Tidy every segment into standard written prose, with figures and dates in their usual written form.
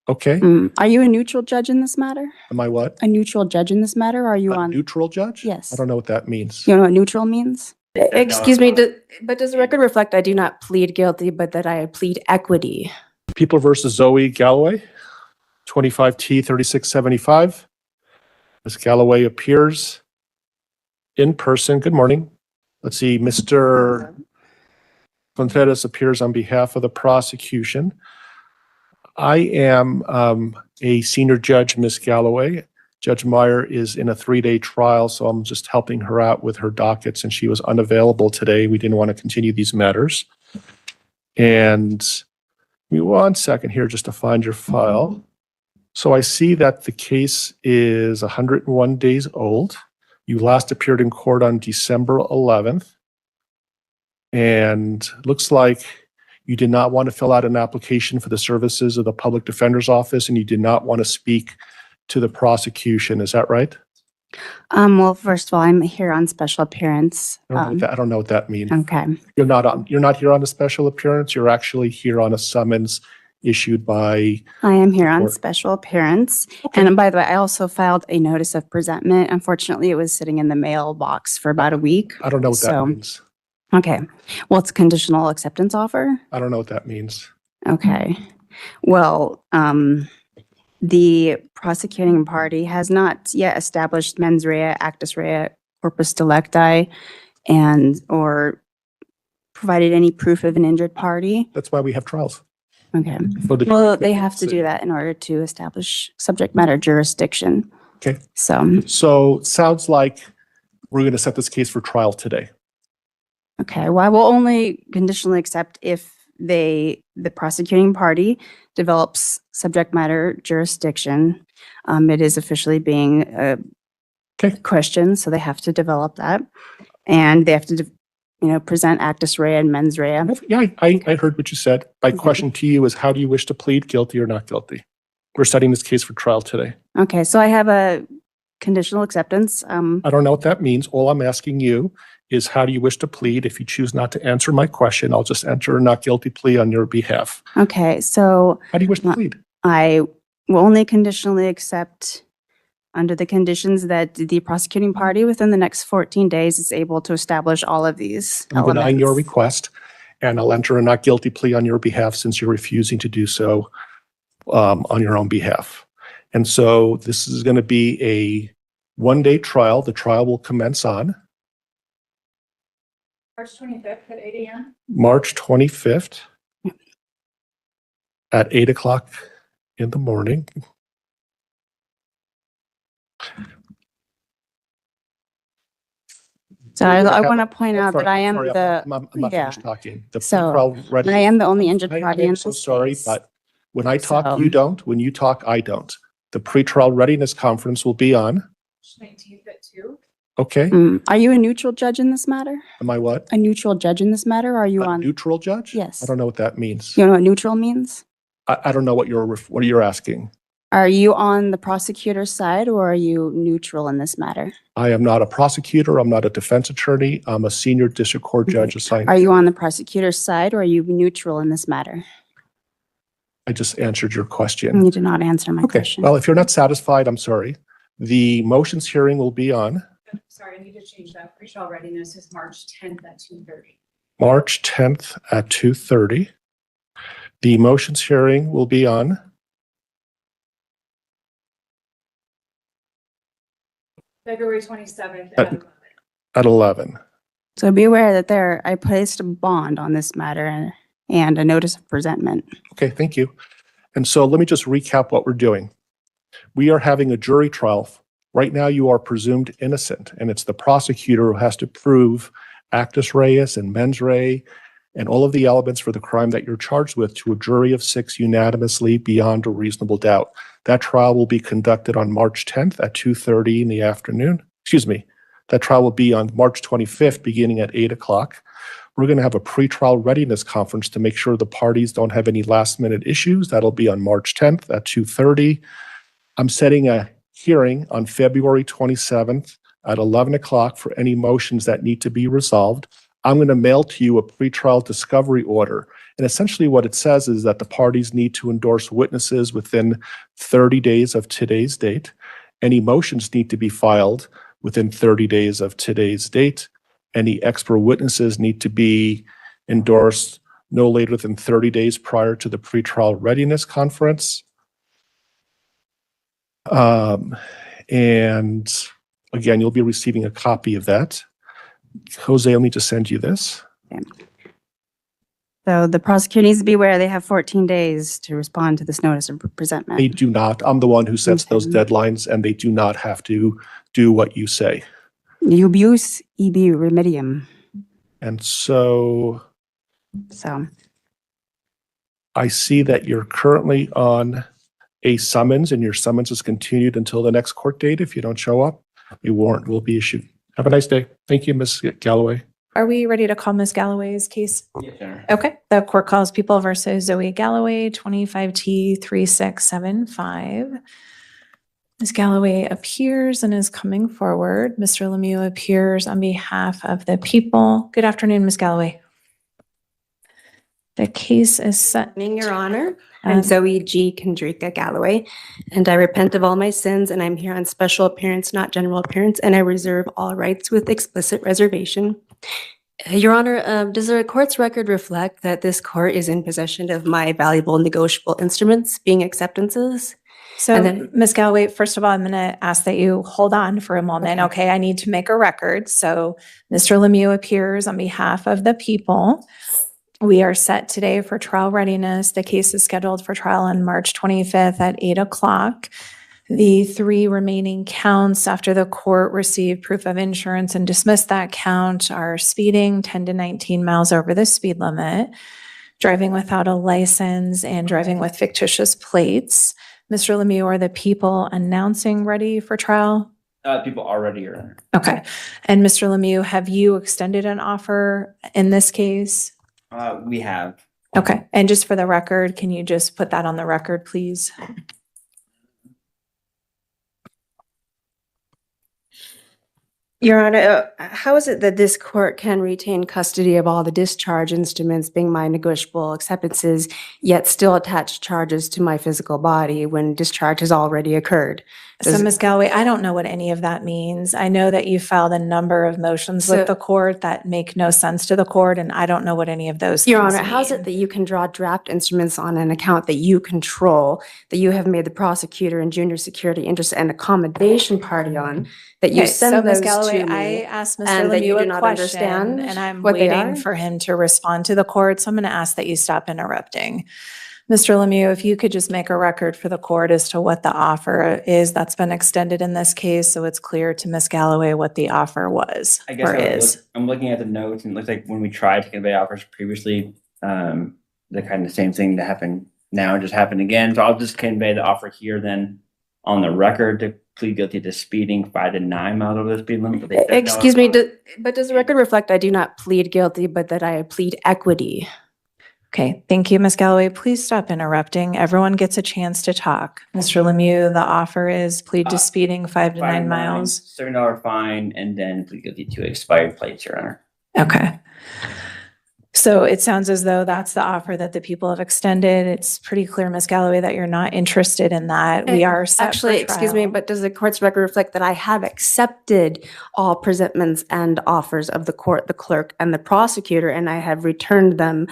Okay. Are you a neutral judge in this matter? Am I what? A neutral judge in this matter? Or are you A on? neutral judge? Yes. I don't know what that means. You know what neutral means? Excuse me, but does the record reflect I do not plead guilty, but that I plead equity? People versus Zoe Galloway, 25T 3675. Ms. Galloway appears in person. Good morning. Let's see, Mr. Contreras appears on behalf of the prosecution. I am a senior judge, Ms. Galloway. Judge Meyer is in a 3-day trial, so I'm just helping her out with her dockets, and she was unavailable today. We didn't want to continue these matters. And give me 1 second here just to find your file. So I see that the case is 101 days old. You last appeared in court on December 11th. And looks like you did not want to fill out an application for the services of the public defender's office, and you did not want to speak to the prosecution. Is that right? Well, first of all, I'm here on special appearance. I don't know what that means. Okay. You're not here on a special appearance. You're actually here on a summons issued by. I am here on court. special appearance. Okay. And by the way, I also filed a notice of presentment. Unfortunately, it was sitting in the mailbox for about a week. I don't know what that So- means. Okay. Well, it's a conditional acceptance offer. I don't know what that means. Okay. Well, the prosecuting party has not yet established mens rea, actus rea, corpus delicti, or provided any proof of an injured party. That's why we have trials. Okay. For the- Well, they have to do that in order to establish subject matter jurisdiction. Okay. So, So sounds like we're going to set this case for trial today. okay. Well, I will only conditionally accept if the prosecuting party develops subject matter jurisdiction. It is officially being Okay. questioned, so they have to develop that. And they have to, present actus rea and mens rea. Yeah, I heard what you said. My Okay. question to you is, how do you wish to plead, guilty or not guilty? We're setting this case for trial today. Okay, so I have a conditional acceptance. I don't know what that means. All I'm asking you is, how do you wish to plead? If you choose not to answer my question, I'll just enter a not guilty plea on your behalf. Okay, so How do you wish to plead? I will only conditionally accept under the conditions that the prosecuting party within the next 14 days is able to establish all of these I'm denying your elements. request, and I'll enter a not guilty plea on your behalf since you're refusing to do so on your own behalf. And so this is going to be a 1-day trial. The trial will commence on March 25th at 8 a.m. March 25th at 8 o'clock in the morning. So I want to point out that I am Sorry, the, I'm not yeah. finished talking. The So, pre-trial ready- I am the only injured I party am in so this sorry, case. but when I talk, So- you don't. When you talk, I don't. The pretrial readiness conference will be on. 19th at 2. Okay. Are you a neutral judge in this matter? Am I what? A neutral judge in this matter? Or are you A on? neutral judge? Yes. I don't know what that means. You know what neutral means? I don't know what you're asking. Are you on the prosecutor's side or are you neutral in this matter? I am not a prosecutor. I'm not a defense attorney. I'm a senior district court judge assigned. Are you on the prosecutor's side or are you neutral in this matter? I just answered your question. You did not answer my Okay. question. Well, if you're not satisfied, I'm sorry. The motions hearing will be on Sorry, I need to change that. Pre-trial readiness is March 10th at 2:30. March 10th at 2:30. The motions hearing will be on February 27th At- at 11. at 11. So be aware that I placed a bond on this matter and a notice of presentment. Okay, thank you. And so let me just recap what we're doing. We are having a jury trial. Right now, you are presumed innocent, and it's the prosecutor who has to prove actus reus and mens rea and all of the elements for the crime that you're charged with to a jury of 6 unanimously beyond a reasonable doubt. That trial will be conducted on March 10th at 2:30 in the afternoon. Excuse me. That trial will be on March 25th, beginning at 8 o'clock. We're going to have a pretrial readiness conference to make sure the parties don't have any last-minute issues. That'll be on March 10th at 2:30. I'm setting a hearing on February 27th at 11 o'clock for any motions that need to be resolved. I'm going to mail to you a pretrial discovery order. And essentially what it says is that the parties need to endorse witnesses within 30 days of today's date. Any motions need to be filed within 30 days of today's date. Any expert witnesses need to be endorsed no later than 30 days prior to the pretrial readiness conference. And again, you'll be receiving a copy of that. Jose, I'll need to send you this. So the prosecutor needs to be aware they have 14 days to respond to this notice of presentment. They do not. I'm the one who sets those Okay. deadlines, and they do not have to do what you say. Ubius ibi remedium. And so So, I see that you're currently on a summons, and your summons is continued until the next court date. If you don't show up, a warrant will be issued. Have a nice day. Thank you, Ms. Galloway. Are we ready to call Ms. Galloway's case? Yes, Your Okay, the court calls People versus Zoe Galloway, 25T3675. Ms. Galloway appears and is coming forward. Mr. Lemieux appears on behalf of the people. Good afternoon, Ms. Galloway. The case is set. Evening, Your Honor. Um, I'm Zoe G. Kendrika Galloway, and I repent of all my sins, and I'm here on special appearance, not general appearance, and I reserve all rights with explicit reservation. Your Honor, does the court's record reflect that this court is in possession of my valuable negotiable instruments, being acceptances? So, And then- Ms. Galloway, first of all, I'm going to ask that you hold on for a moment. Okay. Okay, I need to make a record. So, Mr. Lemieux appears on behalf of the people. We are set today for trial readiness. The case is scheduled for trial on March 25th at 8 o'clock. The 3 remaining counts after the court received proof of insurance and dismissed that count are speeding 10 to 19 miles over the speed limit, driving without a license, and driving with fictitious plates. Mr. Lemieux, are the people announcing ready for trial? People already, Your Honor. Okay. And Mr. Lemieux, have you extended an offer in this case? We have. Okay. And just for the record, can you just put that on the record, please? Your Honor, how is it that this court can retain custody of all the discharge instruments being my negotiable acceptances, yet still attach charges to my physical body when discharge has already occurred? So, Ms. Galloway, I don't know what any of that means. I know that you filed a number of motions So- with the court that make no sense to the court, and I don't know what any of those Your things Honor, how is mean. it that you can draw draft instruments on an account that you control, that you have made the prosecutor and junior security interest and accommodation party on, that you Okay, so send Ms. those Galloway, to I me? asked Mr. and that you Lemieux do a not question, understand and I'm what they waiting are? for him to respond to the court, so I'm going to ask that you stop interrupting. Mr. Lemieux, if you could just make a record for the court as to what the offer is that's been extended in this case, so it's clear to Ms. Galloway what the offer was I guess or is. I'm looking at the notes, and it looks like when we tried to convey offers previously, the kind of same thing that happened now just happened again. So I'll just convey the offer here then on the record to plead guilty to speeding 5 to 9 miles over the speed limit. But they said no. Excuse me, but does the record reflect I do not plead guilty, but that I plead equity? Okay, thank you, Ms. Galloway. Please stop interrupting. Everyone gets a chance to talk. Mr. Lemieux, the offer is plead to speeding 5 to 9 miles. $7 fine, and then plead guilty to expired plates, Your Honor. Okay. So it sounds as though that's the offer that the people have extended. It's pretty clear, Ms. Galloway, that you're not interested in that. We are set for Actually, excuse me, trial. but does the court's record reflect that I have accepted all presentments and offers of the court, the clerk, and the prosecutor, and I have returned them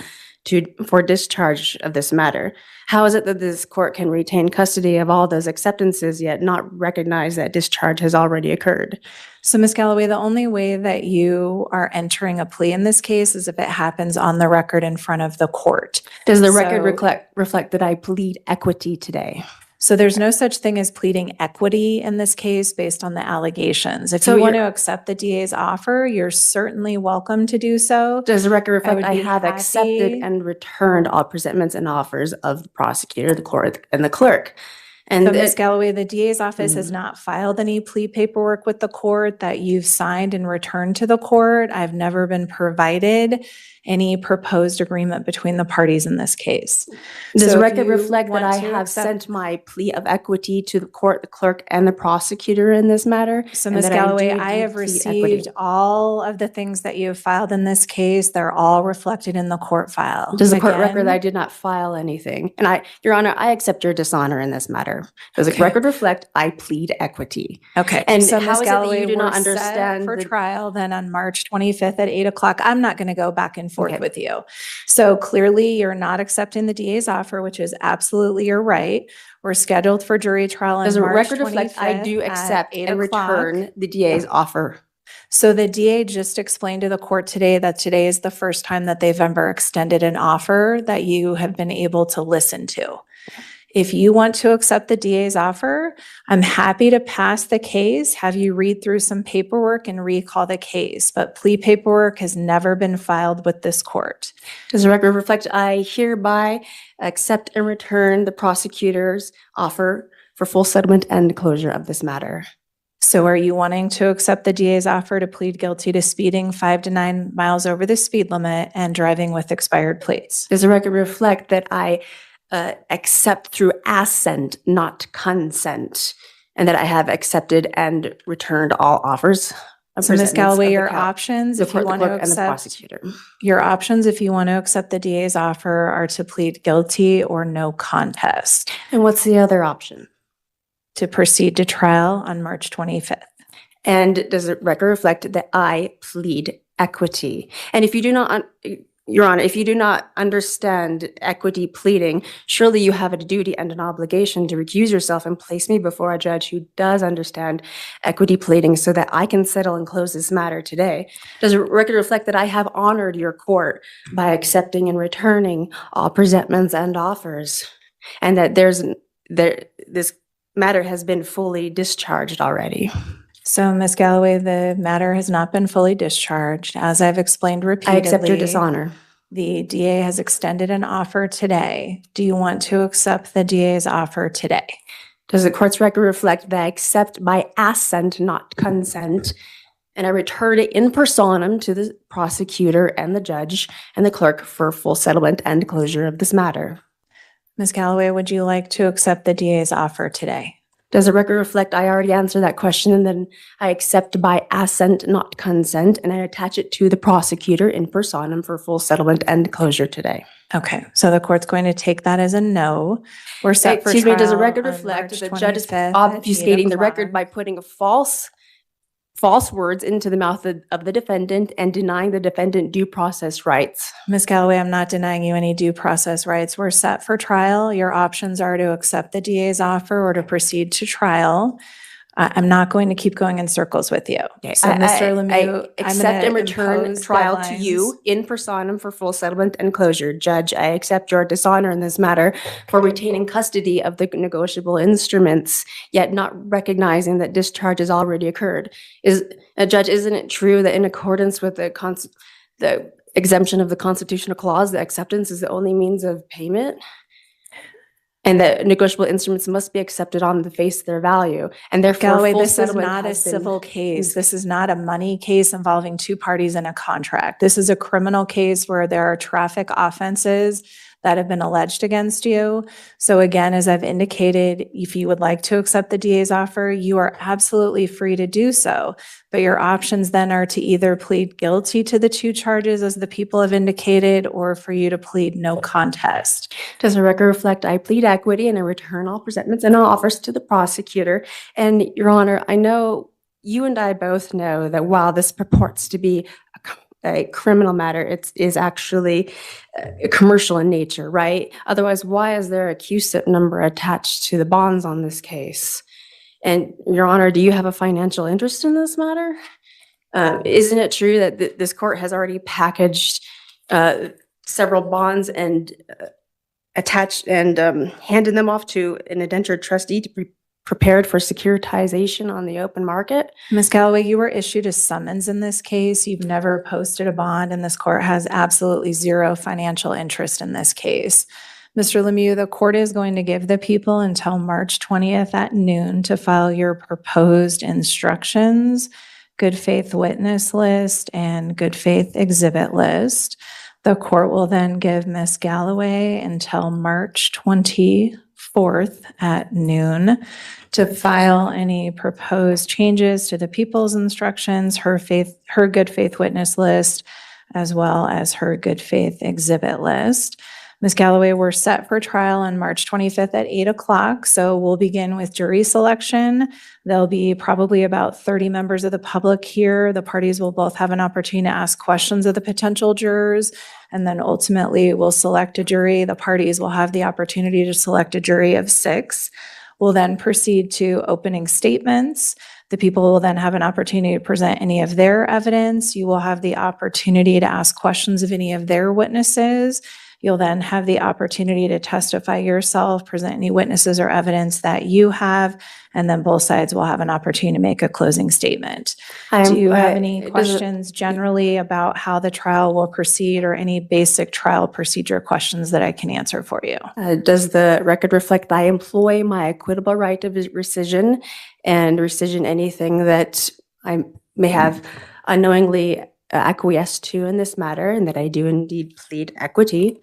for discharge of this matter? How is it that this court can retain custody of all those acceptances yet not recognize that discharge has already occurred? So, Ms. Galloway, the only way that you are entering a plea in this case is if it happens on the record in front of the court. Does the record So- reflect that I plead equity today? So there's no such thing as pleading equity in this case based on the allegations. If So you want to you're- accept the DA's offer, you're certainly welcome to do so. Does the record reflect would I be have accepted happy- and returned all presentments and offers of the prosecutor, the court, and the clerk? And So Ms. it- Galloway, the DA's office has Mhm. not filed any plea paperwork with the court that you've signed and returned to the court. I've never been provided any proposed agreement between the parties in this case. does So the if record you reflect that want I to have accept- sent my plea of equity to the court, the clerk, and the prosecutor in this matter? So and Ms. that Galloway, do I have plead received equity? all of the things that you have filed in this case. They're all reflected in the court file. Does the court record Again, that I did not file anything? And Your Honor, I accept your dishonor in this matter. Does the Okay. record reflect I plead equity? Okay, And so how Ms. is it that Galloway, you do not we're set understand for the- trial then on March 25th at 8 o'clock. I'm not going to go back and forth Okay. with you. So clearly you're not accepting the DA's offer, which is absolutely your right. We're scheduled for jury trial on Does the March record reflect I 25th do at accept 8 and o'clock. return the DA's offer? So the DA just explained to the court today that today is the first time that they've ever extended an offer that you have been able to listen to. If you want to accept the DA's offer, I'm happy to pass the case, have you read through some paperwork and recall the case, but plea paperwork has never been filed with this court. Does the record reflect I hereby accept and return the prosecutor's offer for full settlement and closure of this matter? So are you wanting to accept the DA's offer to plead guilty to speeding 5 to 9 miles over the speed limit and driving with expired plates? Does the record reflect that I accept through assent, not consent, and that I have accepted and returned all offers? of So Ms. presentments Galloway, of the your coun- options, the if you court, the want to clerk, and the accept, prosecutor. your options, if you want to accept the DA's offer are to plead guilty or no contest, And what's the other option? to proceed to trial on March 25th. And does the record reflect that I plead equity? And if you do not, Your Honor, if you do not understand equity pleading, surely you have a duty and an obligation to recuse yourself and place me before a judge who does understand equity pleading so that I can settle and close this matter today. Does the record reflect that I have honored your court by accepting and returning all presentments and offers? And that this matter has been fully discharged already? So Ms. Galloway, the matter has not been fully discharged. As I've explained I repeatedly. accept your dishonor. The DA has extended an offer today. Do you want to accept the DA's offer today? Does the court's record reflect that I accept by assent, not consent, and I return it in personam to the prosecutor and the judge and the clerk for full settlement and closure of this matter? Ms. Galloway, would you like to accept the DA's offer today? Does the record reflect I already answered that question and then I accept by assent, not consent, and I attach it to the prosecutor in personam for full settlement and closure today? Okay, so the court's going to take that as a no. We're set for Excuse me, does the trial record on reflect March that the judge is 25th at 8 obfuscating the record o'clock. by putting false words into the mouth of the defendant and denying the defendant due process rights? Ms. Galloway, I'm not denying you any due process rights. We're set for trial. Your options are to accept the DA's offer or to proceed to trial. I'm not going to keep going in circles with you. Okay, So, Mr. Lemieux, I I'm accept gonna and return impose trial to deadlines. you in personam for full settlement and closure. Judge, I accept your dishonor in this matter for retaining custody of the negotiable instruments, yet not recognizing that discharge has already occurred. Judge, isn't it true that in accordance with the exemption of the constitutional clause, the acceptance is the only means of payment? And that negotiable instruments must be accepted on the face of their value, and therefore Galloway, full this is settlement not a has been- civil case. This is not a money case involving two parties in a contract. This is a criminal case where there are traffic offenses that have been alleged against you. So again, as I've indicated, if you would like to accept the DA's offer, you are absolutely free to do so. But your options then are to either plead guilty to the two charges as the people have indicated, or for you to plead no contest. Does the record reflect I plead equity and I return all presentments and all offers to the prosecutor? And Your Honor, I know you and I both know that while this purports to be a criminal matter, it is actually commercial in nature, right? Otherwise, why is there a QSIP number attached to the bonds on this case? And Your Honor, do you have a financial interest in this matter? Isn't it true that this court has already packaged several bonds and attached and handed them off to an indentured trustee to be prepared for securitization on the open market? Ms. Galloway, you were issued a summons in this case. You've never posted a bond, and this court has absolutely zero financial interest in this case. Mr. Lemieux, the court is going to give the people until March 20th at noon to file your proposed instructions, good faith witness list, and good faith exhibit list. The court will then give Ms. Galloway until March 24th at noon to file any proposed changes to the people's instructions, her good faith witness list, as well as her good faith exhibit list. Ms. Galloway, we're set for trial on March 25th at 8 o'clock. So we'll begin with jury selection. There'll be probably about 30 members of the public here. The parties will both have an opportunity to ask questions of the potential jurors. And then ultimately we'll select a jury. The parties will have the opportunity to select a jury of 6. We'll then proceed to opening statements. The people will then have an opportunity to present any of their evidence. You will have the opportunity to ask questions of any of their witnesses. You'll then have the opportunity to testify yourself, present any witnesses or evidence that you have, and then both sides will have an opportunity to make a closing statement. Do you have any questions generally about how the trial will proceed or any basic trial procedure questions that I can answer for you? Does the record reflect I employ my equitable right of rescission and rescission anything that I may have unknowingly acquiesced to in this matter, and that I do indeed plead equity,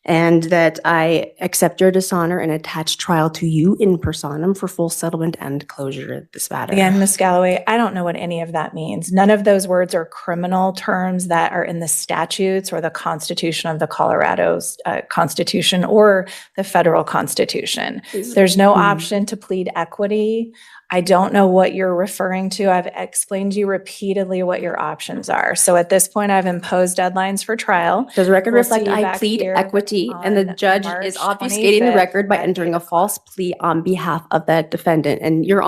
and that I accept your dishonor and attach trial to you in personam for full settlement and closure of this matter? Again, Ms. Galloway, I don't know what any of that means. None of those words are criminal terms that are in the statutes or the Constitution of the Colorado Constitution or the federal Constitution. There's no option to plead equity. I don't know what you're referring to. I've explained to you repeatedly what your options are. So at this point, I've imposed deadlines for trial. Does the record We'll see reflect you I back plead here equity and the on judge March is obfuscating the 25th record by at entering 8 a false plea on behalf of the defendant? And your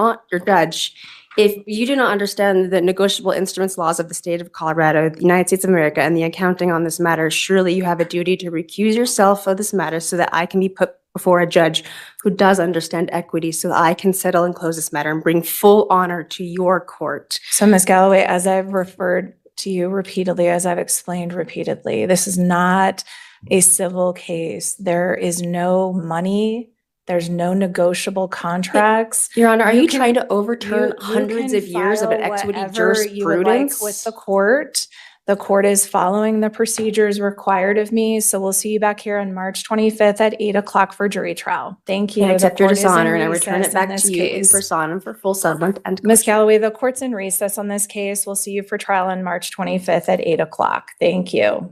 judge, if you do not understand the negotiable instruments laws of the state of Colorado, the United States of America, and the accounting on this matter, surely you have a duty to recuse yourself of this matter so that I can be put before a judge who does understand equity, so that I can settle and close this matter and bring full honor to your court. So, Ms. Galloway, as I've referred to you repeatedly, as I've explained repeatedly, this is not a civil case. There is no money. There's no negotiable contracts. Your Honor, are You you can- trying to overturn You hundreds can of years of an file equity whatever you would like jurisprudence? with the court. The court is following the procedures required of me. So we'll see you back here on March 25th at 8 o'clock for jury trial. Thank you. I The accept your court is in dishonor and I return recess it back in to this you in case. personam for full settlement and Ms. closure. Galloway, the court's in recess on this case. We'll see you for trial on March 25th at 8 o'clock. Thank you.